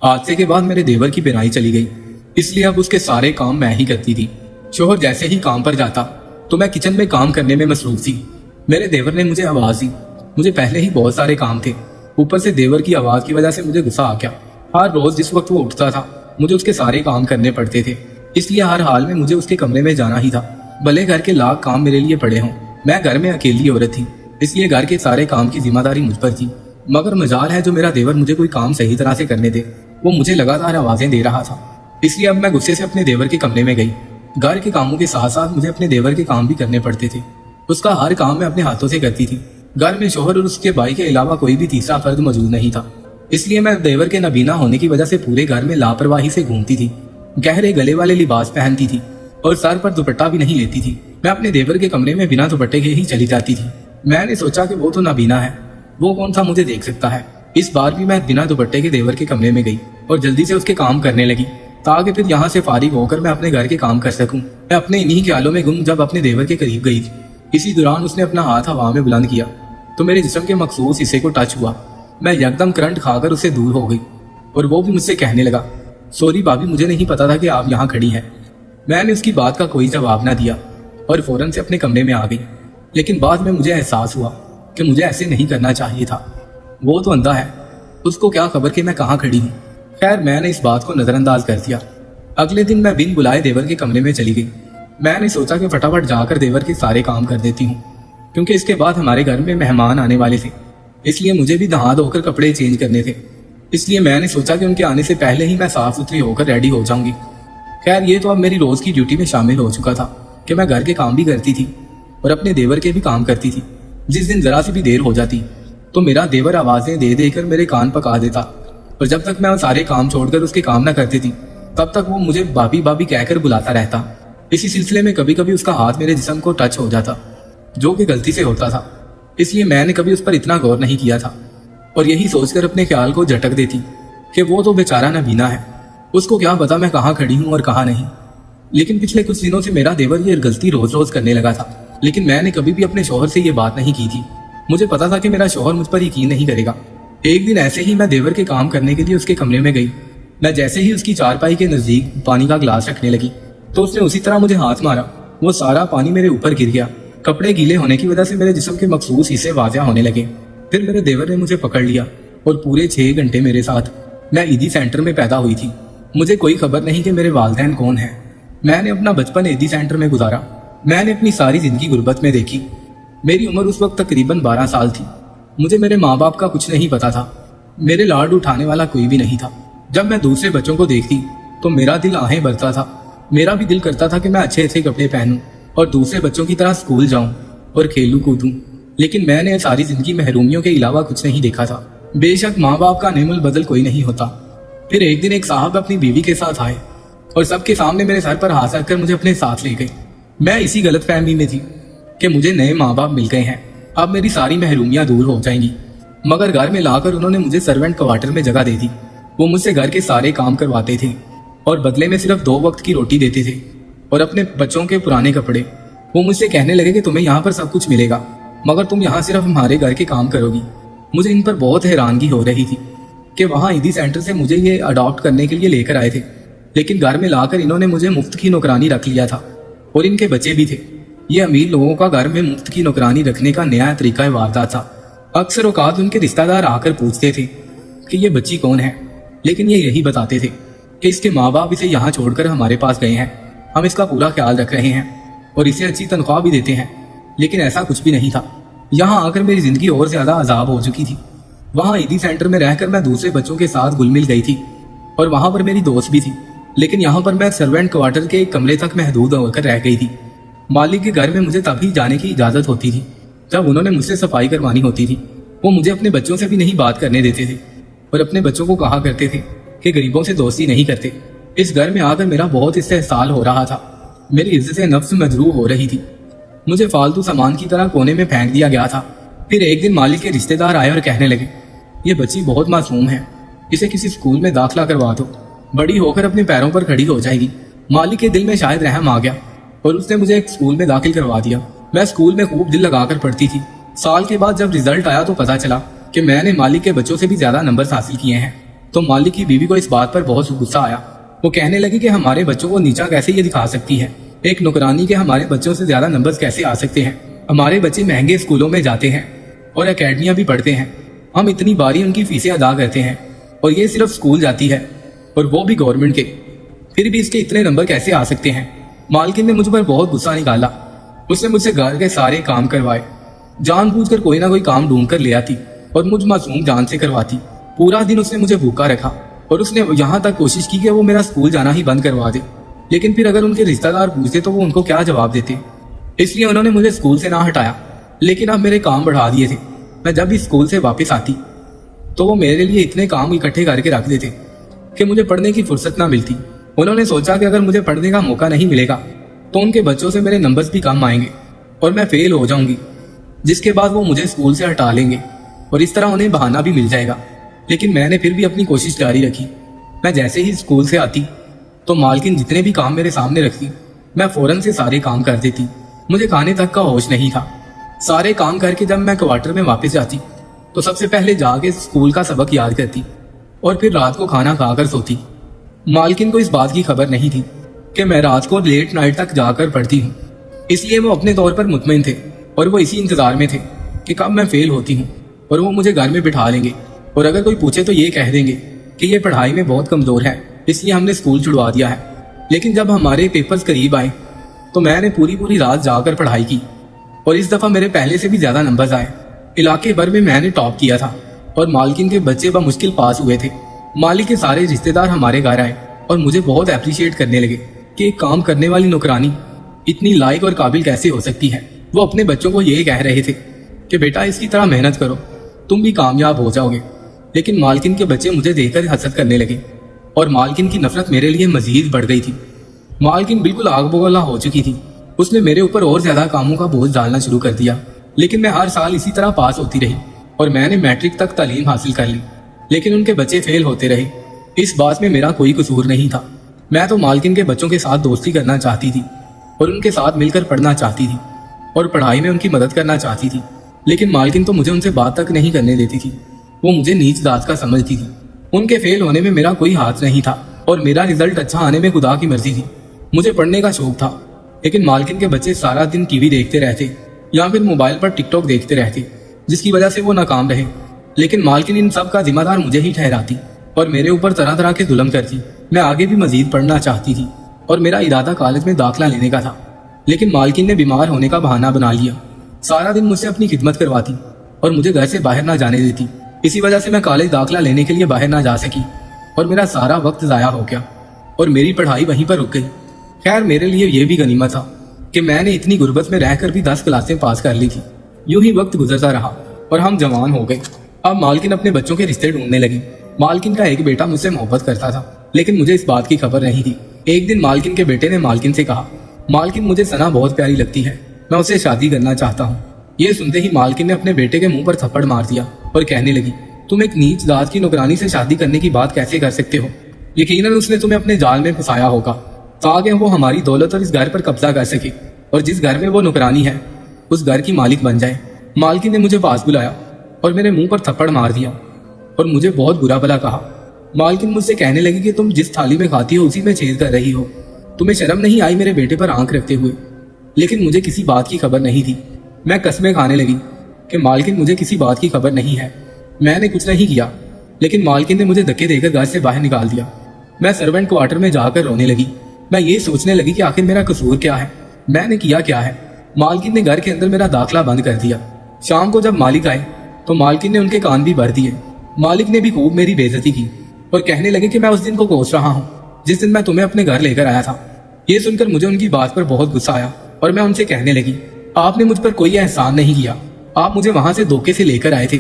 हादसे के बाद मेरे देवर की पिराई चली गई, इसलिए अब उसके सारे काम मैं ही करती थी। शोहर जैसे ही काम पर जाता तो मैं किचन में काम करने में मसरूफ थी। मेरे देवर ने मुझे आवाज दी। मुझे पहले ही बहुत सारे काम थे, ऊपर से देवर की आवाज की वजह से मुझे गुस्सा आ गया। हर रोज जिस वक्त वो उठता था मुझे उसके सारे काम करने पड़ते थे, इसलिए हर हाल में मुझे उसके कमरे में जाना ही था, भले घर के लाख काम मेरे लिए पड़े हों। मैं घर में अकेली औरत थी, इसलिए घर के सारे काम की जिम्मेदारी मुझ पर थी। मगर मजाल है जो मेरा देवर मुझे कोई काम सही तरह से करने दे। वो मुझे लगातार आवाजें दे रहा था, इसलिए अब मैं गुस्से से अपने देवर के कमरे में गई। घर के कामों के साथ साथ मुझे अपने देवर के काम भी करने पड़ते थे। उसका हर काम मैं अपने हाथों से करती थी। घर में शोहर और उसके भाई के अलावा कोई भी तीसरा फर्द मौजूद नहीं था, इसलिए मैं देवर के नबीना होने की वजह से पूरे घर में लापरवाही से घूमती थी। गहरे गले वाले लिबास पहनती थी और सर पर दुपट्टा भी नहीं लेती थी। मैं अपने देवर के कमरे में बिना दुपट्टे के ही चली जाती थी। मैंने सोचा कि वो तो नबीना है, वो कौन सा मुझे देख सकता है। इस बार भी मैं बिना दुपट्टे के देवर के कमरे में गई और जल्दी से उसके काम करने लगी, ताकि फिर यहाँ से फारिग होकर मैं अपने घर के काम कर सकूं। मैं अपने इन्हीं ख्यालों में गुम जब अपने देवर के करीब गई थी, इसी दौरान उसने अपना हाथ हवा में बुलंद किया तो मेरे जिस्म के मखसूस हिस्से को टच हुआ। मैं यकदम करंट खाकर उससे दूर हो गई और वो भी मुझसे कहने लगा, सॉरी भाभी, मुझे नहीं पता था कि आप यहाँ खड़ी हैं। मैंने उसकी बात का कोई जवाब ना दिया और फौरन से अपने कमरे में आ गई। लेकिन बाद में मुझे एहसास हुआ कि मुझे ऐसे नहीं करना चाहिए था। वो तो अंधा है, उसको क्या खबर कि मैं कहाँ खड़ी हूँ। खैर, मैंने इस बात को नजरअंदाज कर दिया। अगले दिन मैं बिन बुलाए देवर के कमरे में चली गई। मैंने सोचा कि फटाफट जाकर देवर के सारे काम कर देती हूँ, क्योंकि इसके बाद हमारे घर में मेहमान आने वाले थे, इसलिए मुझे भी नहा धोकर कपड़े चेंज करने थे। इसलिए मैंने सोचा कि उनके आने से पहले ही मैं साफ सुथरी होकर रेडी हो जाऊंगी। खैर, ये तो अब मेरी रोज की ड्यूटी में शामिल हो चुका था कि मैं घर के काम भी करती थी और अपने देवर के भी काम करती थी। जिस दिन जरा सी भी देर हो जाती तो मेरा देवर आवाजें दे देकर मेरे कान पका देता, और जब तक मैं वो सारे काम छोड़कर उसके काम ना करती थी तब तक वो मुझे भाभी भाभी कहकर बुलाता रहता। इसी सिलसिले में कभी कभी उसका हाथ मेरे जिस्म को टच हो जाता, जो कि गलती से होता था, इसलिए मैंने कभी उस पर इतना गौर नहीं किया था और यही सोचकर अपने ख्याल को झटक देती कि वो तो बेचारा नबीना है, उसको क्या पता मैं कहाँ खड़ी हूँ और कहाँ नहीं। लेकिन पिछले कुछ दिनों से मेरा देवर ये गलती रोज रोज करने लगा था, लेकिन मैंने कभी भी अपने शौहर से ये बात नहीं की थी। मुझे पता था कि मेरा शौहर मुझ पर यकीन नहीं करेगा। एक दिन ऐसे ही मैं देवर के काम करने के लिए उसके कमरे में गई। मैं जैसे ही उसकी चारपाई के नजदीक पानी का ग्लास रखने लगी तो उसने उसी तरह मुझे हाथ मारा। वो सारा पानी मेरे ऊपर गिर गया। कपड़े गीले होने की वजह से मेरे जिस्म के मखसूस हिस्से वाज़िह होने लगे। फिर मेरे देवर ने मुझे पकड़ लिया और पूरे 6 घंटे मेरे साथ। मैं ईदी सेंटर में पैदा हुई थी, मुझे कोई खबर नहीं कि मेरे वालिदैन कौन हैं। मैंने अपना बचपन ईदी सेंटर में गुजारा। मैंने अपनी सारी जिंदगी गुर्बत में देखी। मेरी उम्र उस वक्त तकरीबन 12 साल थी। मुझे मेरे माँ बाप का कुछ नहीं पता था, मेरे लाड उठाने वाला कोई भी नहीं था। जब मैं दूसरे बच्चों को देखती तो मेरा दिल आहें भरता था। मेरा भी दिल करता था कि मैं अच्छे अच्छे कपड़े पहनूं और दूसरे बच्चों की तरह स्कूल जाऊं और खेलूं कूदूं, लेकिन मैंने सारी जिंदगी महरूमियों के अलावा कुछ नहीं देखा था। बेशक माँ बाप का नेमुल बदल कोई नहीं होता। फिर एक दिन एक साहब अपनी बीवी के साथ आए और सबके सामने मेरे सर पर हाथ रखकर मुझे अपने साथ ले गए। मैं इसी गलत फहमी में थी कि मुझे नए माँ बाप मिल गए हैं, अब मेरी सारी महरूमियां दूर हो जाएंगी। मगर घर में लाकर उन्होंने मुझे सर्वेंट क्वार्टर में जगह दे दी। वो मुझसे घर के सारे काम करवाते थे और बदले में सिर्फ 2 वक्त की रोटी देते थे और अपने बच्चों के पुराने कपड़े। वो मुझसे कहने लगे कि तुम्हें यहाँ पर सब कुछ मिलेगा, मगर तुम यहाँ सिर्फ हमारे घर के काम करोगी। मुझे इन पर बहुत हैरानगी हो रही थी कि वहाँ ईदी सेंटर से मुझे ये अडॉप्ट करने के लिए लेकर आए थे, लेकिन घर में लाकर इन्होंने मुझे मुफ्त की नौकरानी रख लिया था और इनके बच्चे भी थे। ये अमीर लोगों का घर में मुफ्त की नौकरानी रखने का नया तरीका वारदात था। अक्सर औकात उनके रिश्तेदार आकर पूछते थे कि ये बच्ची कौन है, लेकिन ये यही बताते थे कि इसके माँ बाप इसे यहाँ छोड़कर हमारे पास गए हैं, हम इसका पूरा ख्याल रख रहे हैं और इसे अच्छी तनख्वाह भी देते हैं। लेकिन ऐसा कुछ भी नहीं था। यहाँ आकर मेरी जिंदगी और ज्यादा अजाब हो चुकी थी। वहाँ ईदी सेंटर में रहकर मैं दूसरे बच्चों के साथ घुल मिल गई थी और वहाँ पर मेरी दोस्त भी थी, लेकिन यहाँ पर मैं सर्वेंट क्वार्टर के एक कमरे तक महदूद होकर रह गई थी। मालिक के घर में मुझे तभी जाने की इजाजत होती थी जब उन्होंने मुझसे सफाई करवानी होती थी। वो मुझे अपने बच्चों से भी नहीं बात करने देते थे और अपने बच्चों को कहा करते थे कि गरीबों से दोस्ती नहीं करते। इस घर में आकर मेरा बहुत इस्तेहसाल हो रहा था। मेरी इज्जत नफ्स मजरूह हो रही थी। मुझे फालतू सामान की तरह कोने में फेंक दिया गया था। फिर एक दिन मालिक के रिश्तेदार आए और कहने लगे, ये बच्ची बहुत मासूम है, इसे किसी स्कूल में दाखिला करवा दो, बड़ी होकर अपने पैरों पर खड़ी हो जाएगी। मालिक के दिल में शायद रहम आ गया और उसने मुझे एक स्कूल में दाखिल करवा दिया। मैं स्कूल में खूब दिल लगाकर पढ़ती थी। साल के बाद जब रिजल्ट आया तो पता चला कि मैंने मालिक के बच्चों से भी ज्यादा नंबर हासिल किए हैं। तो मालिक की बीवी को इस बात पर बहुत गुस्सा आया। वो कहने लगी कि हमारे बच्चों को नीचा कैसे ये दिखा सकती है, एक नौकरानी के हमारे बच्चों से ज्यादा नंबर्स कैसे आ सकते हैं। हमारे बच्चे महंगे स्कूलों में जाते हैं और एकेडमियां भी पढ़ते हैं, हम इतनी बारी उनकी फीसें अदा करते हैं और ये सिर्फ स्कूल जाती है और वो भी गवर्नमेंट के, फिर भी इसके इतने नंबर कैसे आ सकते हैं। मालकिन ने मुझ पर बहुत गुस्सा निकाला। उसने मुझसे घर के सारे काम करवाए, जानबूझकर कोई ना कोई काम ढूंढ कर ले आती और मुझ मासूम जान से करवाती। पूरा दिन उसने मुझे भूखा रखा और उसने यहाँ तक कोशिश की कि वो मेरा स्कूल जाना ही बंद करवा दे, लेकिन फिर अगर उनके रिश्तेदार पूछते तो वो उनको क्या जवाब देते। इसलिए उन्होंने मुझे स्कूल से ना हटाया, लेकिन अब मेरे काम बढ़ा दिए थे। मैं जब भी स्कूल से वापस आती तो वो मेरे लिए इतने काम इकट्ठे करके रख देते कि मुझे पढ़ने की फुर्सत ना मिलती। उन्होंने सोचा कि अगर मुझे पढ़ने का मौका नहीं मिलेगा तो उनके बच्चों से मेरे नंबर्स भी कम आएंगे और मैं फेल हो जाऊंगी, जिसके बाद वो मुझे स्कूल से हटा लेंगे और इस तरह उन्हें बहाना भी मिल जाएगा। लेकिन मैंने फिर भी अपनी कोशिश जारी रखी। मैं जैसे ही स्कूल से आती तो मालकिन जितने भी काम मेरे सामने रखती मैं फौरन से सारे काम कर देती। मुझे खाने तक का होश नहीं था। सारे काम करके जब मैं क्वार्टर में वापस जाती तो सबसे पहले जाके स्कूल का सबक याद करती और फिर रात को खाना खाकर सोती। मालकिन को इस बात की खबर नहीं थी कि मैं रात को लेट नाइट तक जाकर पढ़ती हूँ, इसलिए वो अपने तौर पर मुतमईन थे और वो इसी इंतजार में थे कि कब मैं फेल होती हूँ और वो मुझे घर में बिठा लेंगे और अगर कोई पूछे तो ये कह देंगे कि ये पढ़ाई में बहुत कमजोर है, इसलिए हमने स्कूल छुड़वा दिया है। लेकिन जब हमारे पेपर्स करीब आए तो मैंने पूरी रात जाकर पढ़ाई की और इस दफा मेरे पहले से भी ज्यादा नंबर्स आए। इलाके भर में मैंने टॉप किया था और मालकिन के बच्चे बमुश्किल पास हुए थे। मालिक के सारे रिश्तेदार हमारे घर आए और मुझे बहुत अप्रिशिएट करने लगे कि एक काम करने वाली नौकरानी इतनी लायक और काबिल कैसे हो सकती है। वो अपने बच्चों को ये कह रहे थे कि बेटा इसकी तरह मेहनत करो, तुम भी कामयाब हो जाओगे। लेकिन मालकिन के बच्चे मुझे देखकर हसद करने लगे और मालकिन की नफरत मेरे लिए मजीद बढ़ गई थी। मालकिन बिल्कुल आग बगोला हो चुकी थी। उसने मेरे ऊपर और ज्यादा कामों का बोझ डालना शुरू कर दिया। लेकिन मैं हर साल इसी तरह पास होती रही और मैंने मैट्रिक तक तालीम हासिल कर ली, लेकिन उनके बच्चे फेल होते रहे। इस बात में मेरा कोई कसूर नहीं था। मैं तो मालकिन के बच्चों के साथ दोस्ती करना चाहती थी और उनके साथ मिलकर पढ़ना चाहती थी और पढ़ाई में उनकी मदद करना चाहती थी। लेकिन मालकिन तो मुझे उनसे बात तक नहीं करने देती थी। वो मुझे नीच जात का समझती थी। उनके फेल होने में मेरा कोई हाथ नहीं था और मेरा रिजल्ट अच्छा आने में खुदा की मर्जी थी। मुझे पढ़ने का शौक था, लेकिन मालकिन के बच्चे सारा दिन टीवी देखते रहते या फिर मोबाइल पर टिकटॉक देखते रहते, जिसकी वजह से वो नाकाम रहे। लेकिन मालकिन इन सब का जिम्मेदार मुझे ही ठहराती और मेरे ऊपर तरह तरह के जुल्म करती। मैं आगे भी मजीद पढ़ना चाहती थी और मेरा इरादा कॉलेज में दाखिला लेने का था, लेकिन मालकिन ने बीमार होने का बहाना बना लिया। सारा दिन मुझसे अपनी खिदमत करवाती और मुझे घर से बाहर ना जाने देती। इसी वजह से मैं कॉलेज दाखिला लेने के लिए बाहर ना जा सकी और मेरा सारा वक्त जाया हो गया और मेरी पढ़ाई वहीं पर रुक गई। खैर मेरे लिए यह भी गनीमत था कि मैंने इतनी गुर्बत में रहकर भी 10 क्लासें पास कर ली थी। यूं ही वक्त गुजरता रहा और हम जवान हो गए। अब मालकिन अपने बच्चों के रिश्ते ढूंढने लगी। मालकिन का एक बेटा मुझसे मोहब्बत करता था, लेकिन मुझे इस बात की खबर नहीं थी। एक दिन मालकिन के बेटे ने मालकिन से कहा, मालकिन मुझे सना बहुत प्यारी लगती है, मैं उससे शादी करना चाहता हूँ। ये सुनते ही मालकिन ने अपने बेटे के मुंह पर थप्पड़ मार दिया और कहने लगी, तुम एक नीच जात की नौकरानी से शादी करने की बात कैसे कर सकते हो? यकीनन उसने तुम्हें अपने जाल में फंसाया होगा ताकि वो हमारी दौलत और इस घर पर कब्जा कर सके और जिस घर में वो नौकरानी है उस घर की मालिक बन जाए। मालकिन ने मुझे पास बुलाया और मेरे मुंह पर थप्पड़ मार दिया और मुझे बहुत बुरा भला कहा। मालकिन मुझसे कहने लगी कि तुम जिस थाली में खाती हो उसी में छेद कर रही हो। तुम्हें शर्म नहीं आई मेरे बेटे पर आंख रखते हुए? लेकिन मुझे किसी बात की खबर नहीं थी। मैं कस्में खाने लगी कि मालकिन मुझे किसी बात की खबर नहीं है। मैंने कुछ नहीं किया, लेकिन मालकिन ने मुझे धक्के देकर घर से बाहर निकाल दिया। मैं सर्वेंट क्वार्टर में जाकर रोने लगी। मैं ये सोचने लगी कि आखिर मेरा कसूर क्या है, मैंने किया क्या है। मालकिन ने घर के अंदर मेरा दाखिला बंद कर दिया। शाम को जब मालिक आए तो मालकिन ने उनके कान भी भर दिए। मालिक ने भी खूब मेरी बेइज्जती की और कहने लगे कि मैं उस दिन को कोस रहा हूँ जिस दिन मैं तुम्हें अपने घर लेकर आया था। ये सुनकर मुझे उनकी बात पर बहुत गुस्सा आया और मैं उनसे कहने लगी, आपने मुझ पर कोई एहसान नहीं किया। आप मुझे वहां से धोखे से लेकर आए थे।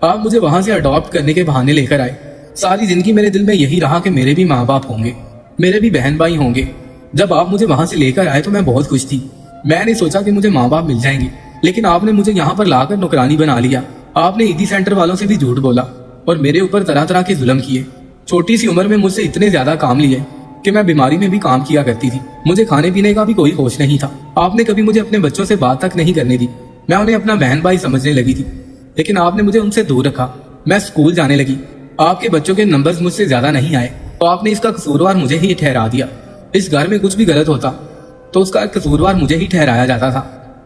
आप मुझे वहां से अडॉप्ट करने के बहाने लेकर आए। सारी जिंदगी मेरे दिल में यही रहा कि मेरे भी माँ बाप होंगे, मेरे भी बहन भाई होंगे। जब आप मुझे वहां से लेकर आए तो मैं बहुत खुश थी। मैंने सोचा कि मुझे माँ बाप मिल जाएंगे, लेकिन आपने मुझे यहाँ पर लाकर नौकरानी बना लिया। आपने ईदी सेंटर वालों से भी झूठ बोला और मेरे ऊपर तरह तरह के जुल्म किए। छोटी सी उम्र में मुझसे इतने ज्यादा काम लिए कि मैं बीमारी में भी काम किया करती थी। मुझे खाने पीने का भी कोई होश नहीं था। आपने कभी मुझे अपने बच्चों से बात तक नहीं करने दी। मैं उन्हें अपना बहन भाई समझने लगी थी, लेकिन आपने मुझे उनसे दूर रखा। मैं स्कूल जाने लगी आपके बच्चों के नंबर्स मुझसे ज्यादा नहीं आए तो आपने इसका कसूरवार मुझे ही ठहरा दिया। इस घर में कुछ भी गलत होता तो उसका कसूरवार मुझे ही ठहराया जाता था।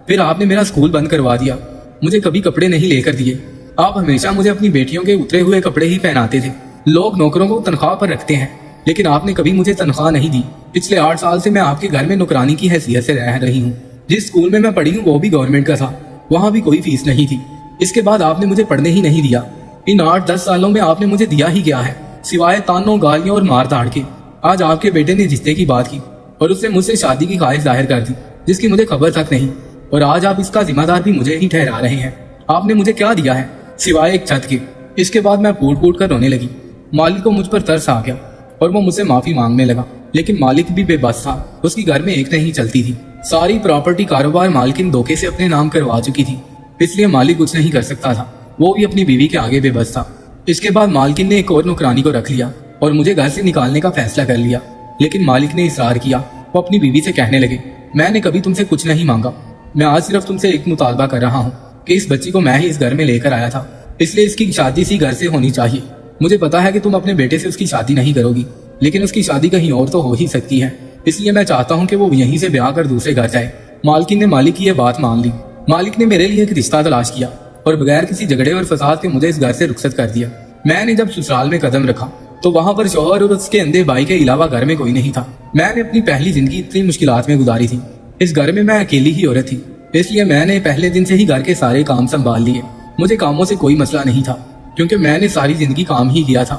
फिर आपने मेरा स्कूल बंद करवा दिया, मुझे कभी कपड़े नहीं लेकर दिए। आप हमेशा मुझे अपनी बेटियों के उतरे हुए कपड़े ही पहनाते थे। लोग नौकरों को तनख्वाह पर रखते हैं, लेकिन आपने कभी मुझे तनख्वाह नहीं दी। पिछले 8 साल से मैं आपके घर में नौकरानी की हैसियत से रह रही हूँ। जिस स्कूल में मैं पढ़ी हूँ वो भी गवर्नमेंट का था, वहाँ भी कोई फीस नहीं थी। इसके बाद आपने मुझे पढ़ने ही नहीं दिया। इन 8-10 सालों में आपने मुझे दिया ही क्या है, सिवाय तानों, गालियों और मार धाड़ के। आज आपके बेटे ने रिश्ते की बात की और उससे मुझसे शादी की ख्वाहिश जाहिर कर दी, जिसकी मुझे खबर तक नहीं। और आज आप इसका जिम्मेदार भी मुझे ही ठहरा रहे हैं। आपने मुझे क्या दिया है सिवाय एक छत के। इसके बाद मैं फूट फूट कर रोने लगी। मालिक को मुझ पर तरस आ गया और वो मुझसे माफी मांगने लगा, लेकिन मालिक भी बेबस था। उसकी घर में एक नहीं चलती थी। सारी प्रॉपर्टी कारोबार मालकिन धोखे से अपने नाम करवा चुकी थी, इसलिए मालिक कुछ नहीं कर सकता था। वो भी अपनी बीवी के आगे बेबस था। इसके बाद मालकिन ने एक और नौकरानी को रख लिया और मुझे घर से निकालने का फैसला कर लिया, लेकिन मालिक ने इसरार किया। वो अपनी बीवी से कहने लगे, मैंने कभी तुमसे कुछ नहीं मांगा, मैं आज सिर्फ तुमसे एक मुतालबा कर रहा हूँ कि इस बच्ची को मैं ही इस घर में लेकर आया था, इसलिए इसकी शादी इसी घर से होनी चाहिए। मुझे पता है कि तुम अपने बेटे से उसकी शादी नहीं करोगी, लेकिन उसकी शादी कहीं और तो हो ही सकती है, इसलिए मैं चाहता हूँ कि वो यहीं से ब्याह कर दूसरे घर जाए। मालकिन ने मालिक की यह बात मान ली। मालिक ने मेरे लिए एक रिश्ता तलाश किया और बगैर किसी झगड़े और फसाद के मुझे इस घर से रुखसत कर दिया। मैंने जब ससुराल में कदम रखा तो वहाँ पर शौहर और उसके अंधे भाई के अलावा घर में कोई नहीं था। मैंने अपनी पहली जिंदगी इतनी मुश्किलात में गुजारी थी। इस घर में मैं अकेली ही औरत थी, इसलिए मैंने पहले दिन से ही घर के सारे काम संभाल लिए। मुझे कामों से कोई मसला नहीं था, क्योंकि मैंने सारी जिंदगी काम ही किया था,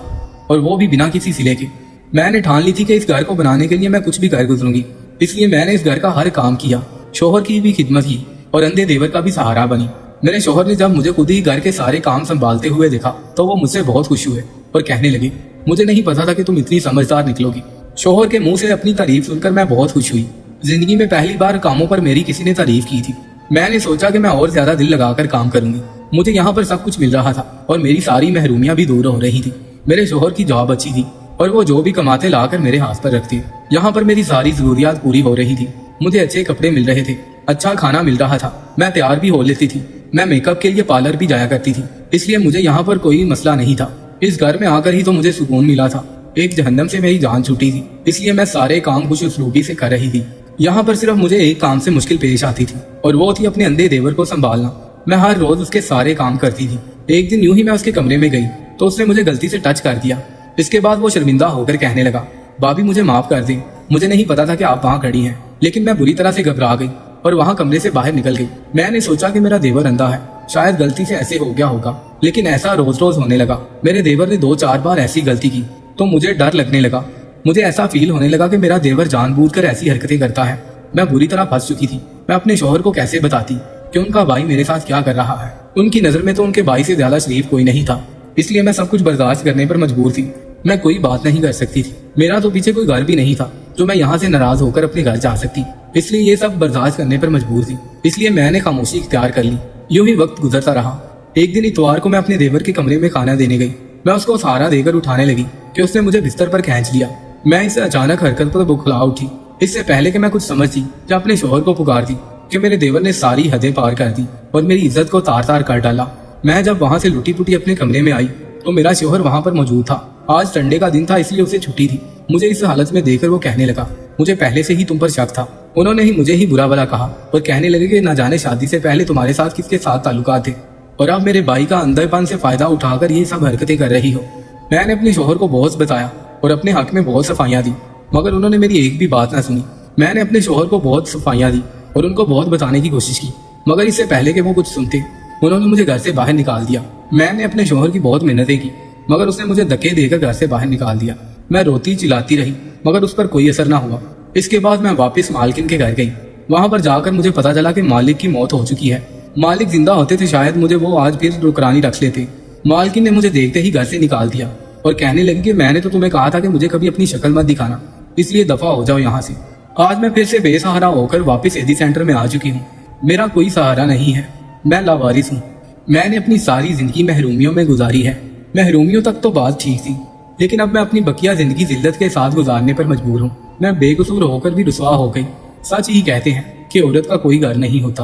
और वो भी बिना किसी सिले के। मैंने ठान ली थी कि इस घर को बनाने के लिए मैं कुछ भी कर गुजरूंगी, इसलिए मैंने इस घर का हर काम किया, शोहर की भी खिदमत की और अंधे देवर का भी सहारा बनी। मेरे शोहर ने जब मुझे खुद ही घर के सारे काम संभालते हुए देखा तो वो मुझसे बहुत खुश हुए और कहने लगे, मुझे नहीं पता था कि तुम इतनी समझदार निकलोगी। शोहर के मुंह से अपनी तारीफ सुनकर मैं बहुत खुश हुई। जिंदगी में पहली बार कामों पर मेरी किसी ने तारीफ की थी। मैंने सोचा कि मैं और ज्यादा दिल लगाकर काम करूंगी। मुझे यहाँ पर सब कुछ मिल रहा था और मेरी सारी महरूमियां भी दूर हो रही थी। मेरे शोहर की जॉब अच्छी थी और वो जो भी कमाते लाकर मेरे हाथ पर रखते। यहाँ पर मेरी सारी जरूरियात पूरी हो रही थी। मुझे अच्छे कपड़े मिल रहे थे, अच्छा खाना मिल रहा था, मैं तैयार भी हो लेती थी। मैं मेकअप के लिए पार्लर भी जाया करती थी, इसलिए मुझे यहाँ पर कोई मसला नहीं था। इस घर में आकर ही तो मुझे सुकून मिला था। एक जहन्नम से मेरी जान छूटी थी, इसलिए मैं सारे काम खुश उसलूबी से कर रही थी। यहाँ पर सिर्फ मुझे एक काम से मुश्किल पेश आती थी और वो थी अपने अंधे देवर को संभालना। मैं हर रोज उसके सारे काम करती थी। एक दिन यूं ही मैं उसके कमरे में गई तो उसने मुझे गलती से टच कर दिया। इसके बाद वो शर्मिंदा होकर कहने लगा, भाभी मुझे माफ कर दें, मुझे नहीं पता था कि आप वहाँ खड़ी हैं। लेकिन मैं बुरी तरह से घबरा गई और वहाँ कमरे से बाहर निकल गई। मैंने सोचा कि मेरा देवर अंधा है, शायद गलती से ऐसे हो गया होगा, लेकिन ऐसा रोज रोज होने लगा। मेरे देवर ने 2-4 बार ऐसी गलती की तो मुझे डर लगने लगा। मुझे ऐसा फील होने लगा कि मेरा देवर जानबूझकर ऐसी हरकतें करता है। मैं बुरी तरह फंस चुकी थी। मैं अपने शौहर को कैसे बताती कि उनका भाई मेरे साथ क्या कर रहा है। उनकी नजर में तो उनके भाई से ज्यादा शरीफ कोई नहीं था, इसलिए मैं सब कुछ बर्दाश्त करने पर मजबूर थी। मैं कोई बात नहीं कर सकती थी। मेरा तो पीछे कोई घर भी नहीं था जो मैं यहाँ से नाराज होकर अपने घर जा सकती, इसलिए ये सब बर्दाश्त करने पर मजबूर थी। इसलिए मैंने खामोशी इख्तियार कर ली। यूं ही वक्त गुजरता रहा। एक दिन इतवार को मैं अपने देवर के कमरे में खाना देने गई। मैं उसको सहारा देकर उठाने लगी कि उसने मुझे बिस्तर पर खींच लिया। मैं इस अचानक हरकत पर बुखला उठी। इससे पहले कि मैं कुछ समझती या अपने शोहर को पुकार दी कि मेरे देवर ने सारी हदें पार कर दी और मेरी इज्जत को तार तार कर डाला। मैं जब वहाँ से लुटी पुटी अपने कमरे में आई तो मेरा शोहर वहाँ पर मौजूद था। आज संडे का दिन था, इसलिए उसे छुट्टी थी। मुझे इस हालत में देखकर वो कहने लगा, मुझे पहले से ही तुम पर शक था। उन्होंने ही मुझे ही बुरा भला कहा और कहने लगे कि न जाने शादी से पहले तुम्हारे साथ किसके साथ ताल्लुकात थे और अब मेरे भाई का अंधेपन से फायदा उठाकर ये सब हरकतें कर रही हो। मैंने अपने शोहर को बहुत बताया और अपने हक में बहुत सफाइयाँ दी, मगर उन्होंने मेरी एक भी बात ना सुनी। मैंने अपने शोहर को बहुत सफाइयाँ दी और उनको बहुत बताने की कोशिश की, मगर इससे पहले कि वो कुछ सुनते उन्होंने मुझे घर से बाहर निकाल दिया। मैंने अपने शोहर की बहुत मिन्नतें की, मगर उसने मुझे धक्के देकर घर से बाहर निकाल दिया। मैं रोती चिल्लाती रही, मगर उस पर कोई असर ना हुआ। इसके बाद मैं वापस मालकिन के घर गई। वहां पर जाकर मुझे पता चला कि मालिक की मौत हो चुकी है। मालिक जिंदा होते थे शायद मुझे वो आज फिर रुकरानी रख लेते। मालकिन ने मुझे देखते ही घर से निकाल दिया और कहने लगी कि मैंने तो तुम्हें कहा था कि मुझे कभी अपनी शक्ल मत दिखाना, इसलिए दफा हो जाओ यहाँ से। आज मैं फिर से बेसहारा होकर वापस एडी सेंटर में आ चुकी हूँ। मेरा कोई सहारा नहीं है, मैं लावारिस हूँ। मैंने अपनी सारी जिंदगी महरूमियों में गुजारी है। महरूमियों तक तो बात ठीक थी, लेकिन अब मैं अपनी बकिया जिंदगी जिल्लत के साथ गुजारने पर मजबूर हूँ। मैं बेकसूर होकर भी रुसवा हो गई। सच ही कहते हैं कि औरत का कोई घर नहीं होता।